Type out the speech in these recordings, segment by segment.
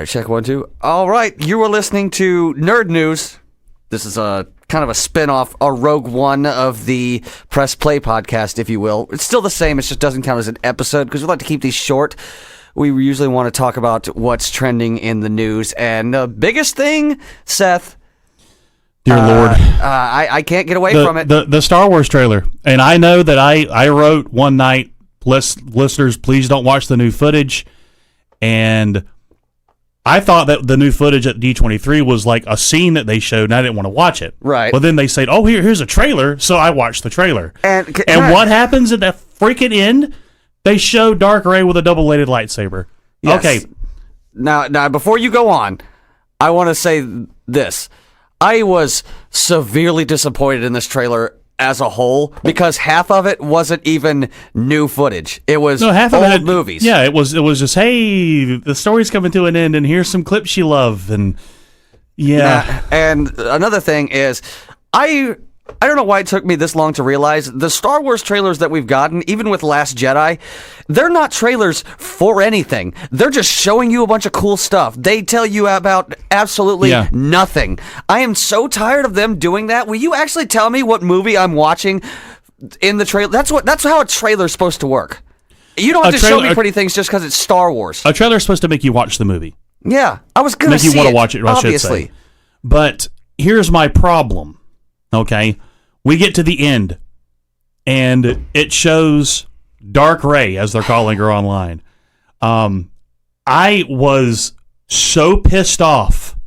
right, check 1, 2. All right, you were listening to Nerd News. This is a kind of a spin-off, a Rogue One of the Press Play podcast, if you will. It's still the same, it just doesn't count as an episode because we like to keep these short. We usually want to talk about what's trending in the news. And the biggest thing, Seth... Dear Lord. I can't get away from it. The Star Wars trailer. And I know that I wrote one night, listeners, please don't watch the new footage. And I thought that the new footage at D23 was like a scene that they showed, and I didn't want to watch it. Right. But then they said, oh, here's a trailer, so I watched the trailer. And what happens at the freaking end? They show Dark Rey with a double-bladed lightsaber. Yes. Okay. Now, before you go on, I want to say this. I was severely disappointed in this trailer as a whole because half of it wasn't even new footage. It was old movies. Yeah, it was just, hey, the story's coming to an end, and here's some clips you love, and yeah. And another thing is, I don't know why it took me this long to realize the Star Wars trailers that we've gotten, even with Last Jedi, they're not trailers for anything. They're just showing you a bunch of cool stuff. They tell you about absolutely nothing. I am so tired of them doing that. Will you actually tell me what movie I'm watching in the trailer? That's how a trailer's supposed to work. You don't have to show me pretty things just because it's Star Wars. A trailer's supposed to make you watch the movie. Yeah, I was going to see make you want to watch it, obviously. I should say. But here's my problem. Okay, we get to the end, and it shows Dark Rey, as they're calling her online. I was so pissed off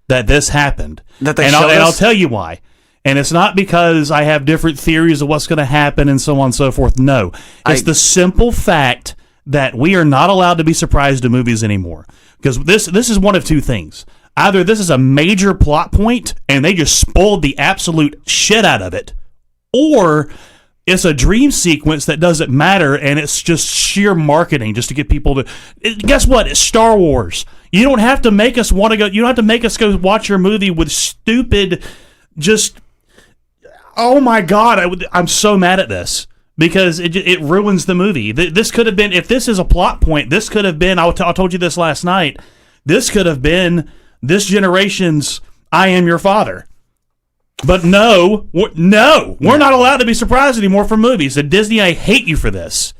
that this happened, and I'll tell you why. And it's not because I have different theories of what's going to happen and so on and so forth. No, it's the simple fact that we are not allowed to be surprised in movies anymore. Because this is one of two things. Either this is a major plot point and they just spoiled the absolute shit out of it, or it's a dream sequence that doesn't matter and it's just sheer marketing just to get people to... Guess what? It's Star Wars. You don't have to make us want to go... You don't have to make us go watch your movie with stupid... Just... Oh my God, I'm so mad at this. Because it ruins the movie. This could have been... If this is a plot point, this could have been... I told you this last night. This could have been... this generation's I Am Your Father. But no, we're not allowed to be surprised anymore for movies. And Disney, I hate you for this.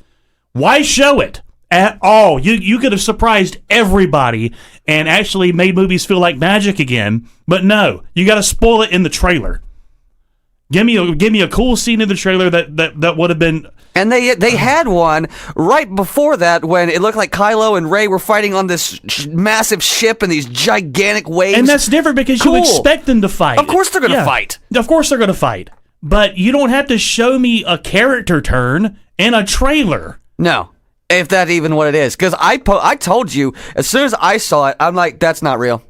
Why show it at all? You could have surprised everybody and actually made movies feel like magic again. But no, you got to spoil it in the trailer. Give me a cool scene in the trailer that would have been... And they had one right before that when it looked like Kylo and Rey were fighting on this massive ship and these gigantic waves. And that's different because you expect them to fight. Of course they're going to fight. Of course they're going to fight. But you don't have to show me a character turn in a trailer. No, if that's even what it is. Because I told you, as soon as I saw it, I'm like, that's not real.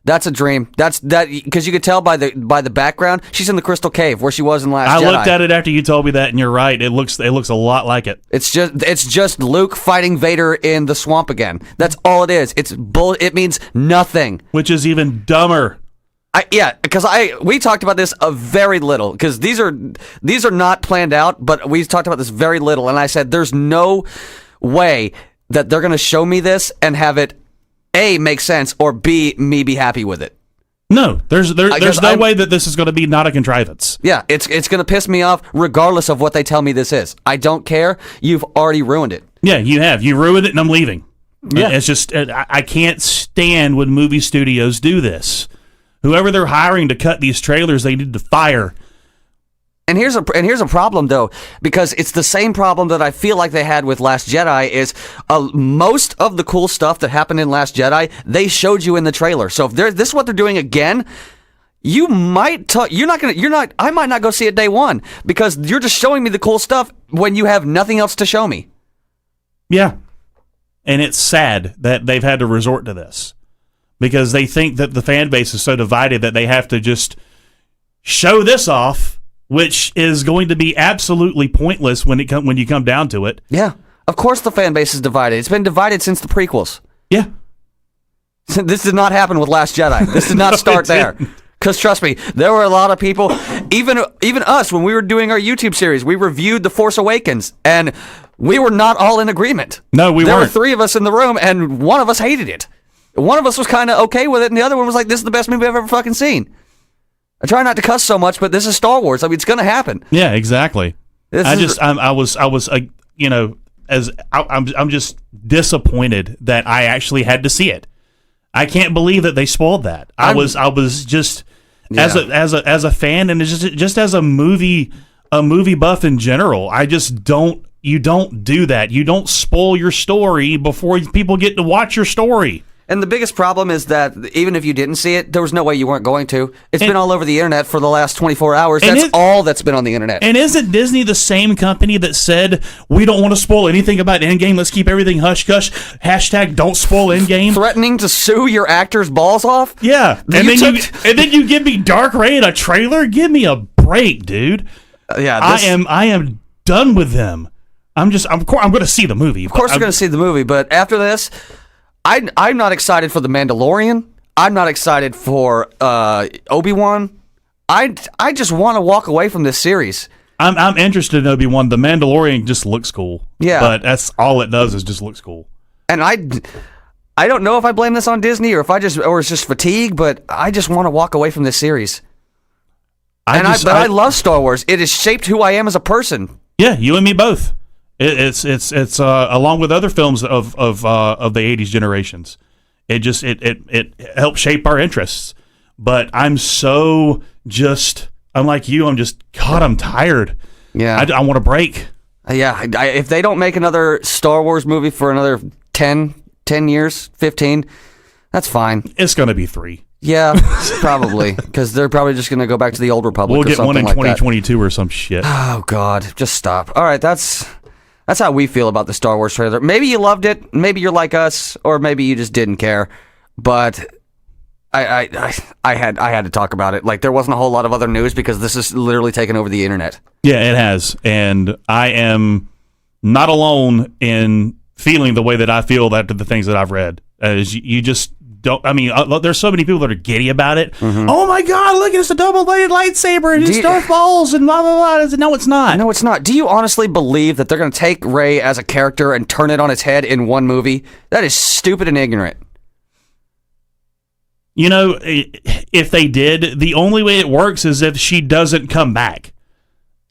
That's a dream. That's because you could tell by the background. She's in the Crystal Cave where she was in Last Jedi. I looked at it after you told me that, and you're right. It looks a lot like it. It's just Luke fighting Vader in the swamp again. That's all it is. It means nothing. Which is even dumber. Because we talked about this a very little because these are not planned out, but we talked about this very little, and I said there's no way that they're going to show me this and have it A, make sense, or B, me be happy with it. No, there's no way that this is going to be not a contrivance. Yeah, it's going to piss me off regardless of what they tell me this is. I don't care. You've already ruined it. Yeah, you have. You ruined it, and I'm leaving. Yeah. It's just I can't stand when movie studios do this. Whoever they're hiring to cut these trailers, they need to fire. And here's a problem though, because it's the same problem that I feel like they had with Last Jedi. Is most of the cool stuff that happened in Last Jedi they showed you in the trailer. So if this is what they're doing again, I might not go see it day one because you're just showing me the cool stuff when you have nothing else to show me. Yeah, and it's sad that they've had to resort to this because they think that the fan base is so divided that they have to just show this off, which is going to be absolutely pointless when you come down to it. Yeah, of course the fan base is divided. It's been divided since the prequels. Yeah. This did not happen with Last Jedi. This did not start there. Because trust me, there were a lot of people, even us, when we were doing our YouTube series, we reviewed The Force Awakens, and we were not all in agreement. No, we weren't. There were 3 of us in the room, and one of us hated it. One of us was kind of okay with it, and the other one was like, "This is the best movie I've ever fucking seen." I try not to cuss so much, but this is Star Wars. I mean, it's going to happen. Yeah, exactly. I'm just disappointed that I actually had to see it. I can't believe that they spoiled that. I was just as a fan, and just as a movie buff in general. I just don't. You don't do that. You don't spoil your story before people get to watch your story. And the biggest problem is that even if you didn't see it, there was no way you weren't going to. It's been all over the internet for the last 24 hours. That's all that's been on the internet. And isn't Disney the same company that said, we don't want to spoil anything about Endgame, let's keep everything hush-hush, # don't spoil Endgame? Threatening to sue your actor's balls off? Yeah. And then you give me Dark Ray in a trailer? Give me a break, dude. I am done with them. I'm going to see the movie. Of course we're going to see the movie, but after this, I'm not excited for The Mandalorian. I'm not excited for Obi-Wan. I just want to walk away from this series. I'm interested in Obi-Wan. The Mandalorian just looks cool. Yeah. But that's all it does is just looks cool. And I don't know if I blame this on Disney or it's just fatigue, but I just want to walk away from this series. I love Star Wars. It has shaped who I am as a person. Yeah, you and me both. It's along with other films of the 80s generations. It helped shape our interests. But I'm like you. I'm tired. Yeah. I want a break. Yeah. If they don't make another Star Wars movie for another 10 years, 15, that's fine. It's going to be 3. Yeah, probably. Because they're probably just going to go back to the old Republic We'll or get something one in like 2022 or some shit. Oh, God. Just stop. All right, that's how we feel about the Star Wars trailer. Maybe you loved it. Maybe you're like us. Or maybe you just didn't care. But I had to talk about it. Like, there wasn't a whole lot of other news because this is literally taken over the internet. Yeah, it has. And I am not alone in feeling the way that I feel after the things that I've read. As you just don't. I mean, there's so many people that are giddy about it. Mm-hmm. Oh my God! Look, it's a double-bladed lightsaber and it's Darth Balls and blah blah blah. No, it's not. No, it's not. Do you honestly believe that they're going to take Rey as a character and turn it on its head in one movie? That is stupid and ignorant. You know, if they did, the only way it works is if she doesn't come back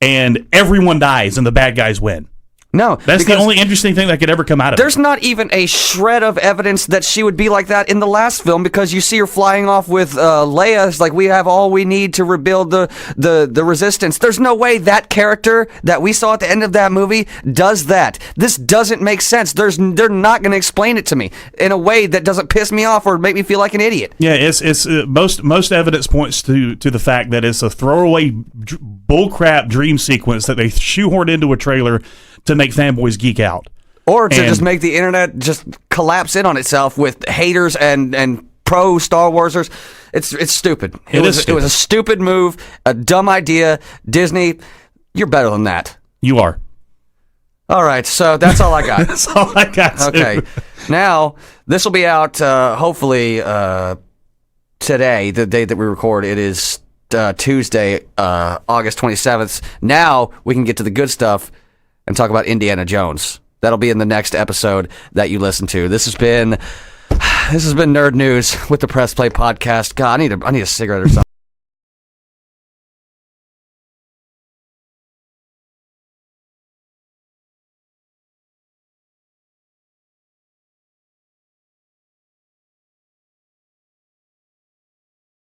and everyone dies and the bad guys win. No, that's the only interesting thing that could ever come out of it. There's not even a shred of evidence that she would be like that in the last film because you see her flying off with Leia. It's like, we have all we need to rebuild the Resistance. There's no way that character that we saw at the end of that movie does that. This doesn't make sense. They're not going to explain it to me in a way that doesn't piss me off or make me feel like an idiot. Yeah, it's most evidence points to the fact that it's a throwaway bullcrap dream sequence that they shoehorned into a trailer to make fanboys geek out. Or to just make the internet just collapse in on itself with haters and pro Star Warsers. It's stupid. It was a stupid move, a dumb idea. Disney, you're better than that. You are. All right, so that's all I got. That's all I got. Okay. Now, this will be out hopefully today, the day that we record. It is Tuesday, August 27th. Now we can get to the good stuff and talk about Indiana Jones. That'll be in the next episode that you listen to. This has been Nerd News with the Press Play Podcast. God, I need a cigarette or something.